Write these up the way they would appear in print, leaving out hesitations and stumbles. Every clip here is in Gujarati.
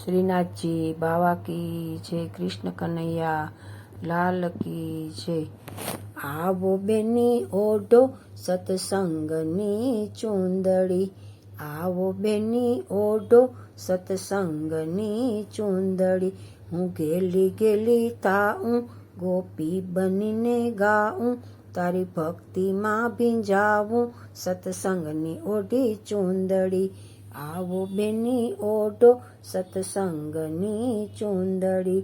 શ્રીનાથજી બાવા કી જય, કૃષ્ણ કનૈયા લાલ કી જય। આવો બેની ઓઢો સત્સંગની ચૂંદડી, આવો બેની ઓઢો સત્સંગની ચૂંદડી। હું ગેલી ગેલી થાઉં, ગોપી બનીને ગાઉં, તારી ભક્તિમાં ભીંજાવું, સત્સંગની ઓઢી ચૂંદડી। આવો બેની ઓઢો સત્સંગની ચૂંદડી।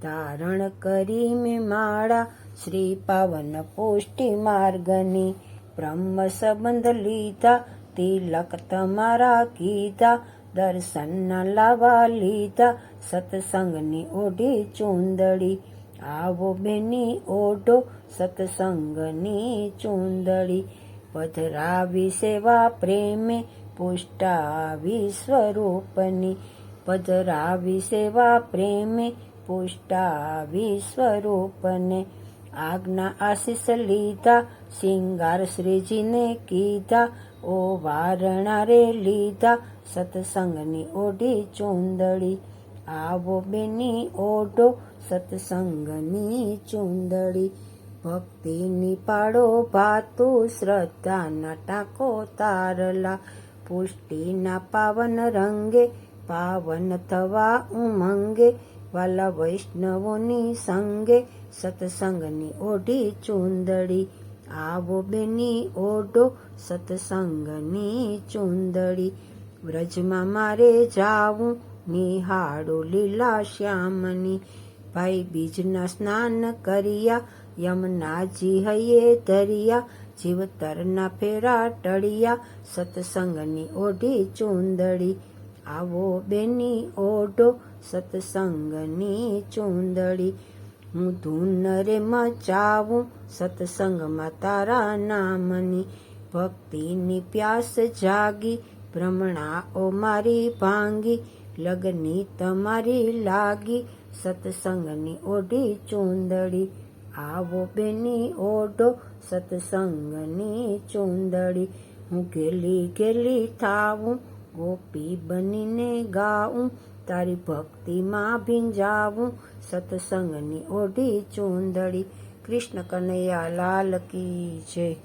ધારણ કરી મેં માળા શ્રી પાવન પુષ્ટિ માર્ગની, બ્રહ્મ સંબંધ લીધા, તિલક તમારા કીધા, દર્શનના લાવા લીધા, સત્સંગની ઓઢી ચૂંદડી। આવો બેની ઓઢો સત્સંગની ચૂંદડી। પધરાવી સેવા પ્રેમે પુષ્ટાવી સ્વરૂપની, પધરાવી સેવા પ્રેમે પુષ્ટાવી સ્વરૂપને। આજ્ઞા આશીષ લીધા, શિંગાર શ્રીજીને કીધા, ઓ વારણા રે લીધા, સત્સંગની ઓઢી ચૂંદડી। આવો બેની ઓઢો સત્સંગની ચૂંદડી। ભક્તિની પાડો ભાતું, શ્રદ્ધાના ટાંકો તારલા, પુષ્ટિના પાવન રંગે પાવન થવા ઉમંગે, વાલા વૈષ્ણવોની સંગે, સત્સંગની ઓઢી ચૂંદડી। આવો બેની ઓઢો સત્સંગની ચૂંદડી। વ્રજમાં મારે જાવું, નિહાળું લીલા શ્યામની, ભાઈ બીજના સ્નાન કર્યા, યમુનાજી હૈયે ધર્યા, જીવતરના ફેરા ટળિયા, સત્સંગની ઓઢી ચૂંદડી। આવો બેની ઓઢો સત્સંગની ચૂંદડી। હું ધૂન રે મચાવું, સત્સંગમાં તારા નામની, ભક્તિની પ્યાસ જાગી, ભ્રમણાઓ મારી ભાંગી, લગની તમારી લાગી, સત્સંગની ઓઢી ચૂંદડી। આવો બેની ઓઢો સત્સંગની ચૂંદડી। હું ગેલી ગેલી થાવું, ગોપી બનીને ગાઉં, તારી ભક્તિમાં ભીંજાવું, સત્સંગની ઓઢી ચૂંદડી। કૃષ્ણ કનૈયા લાલ કી જય।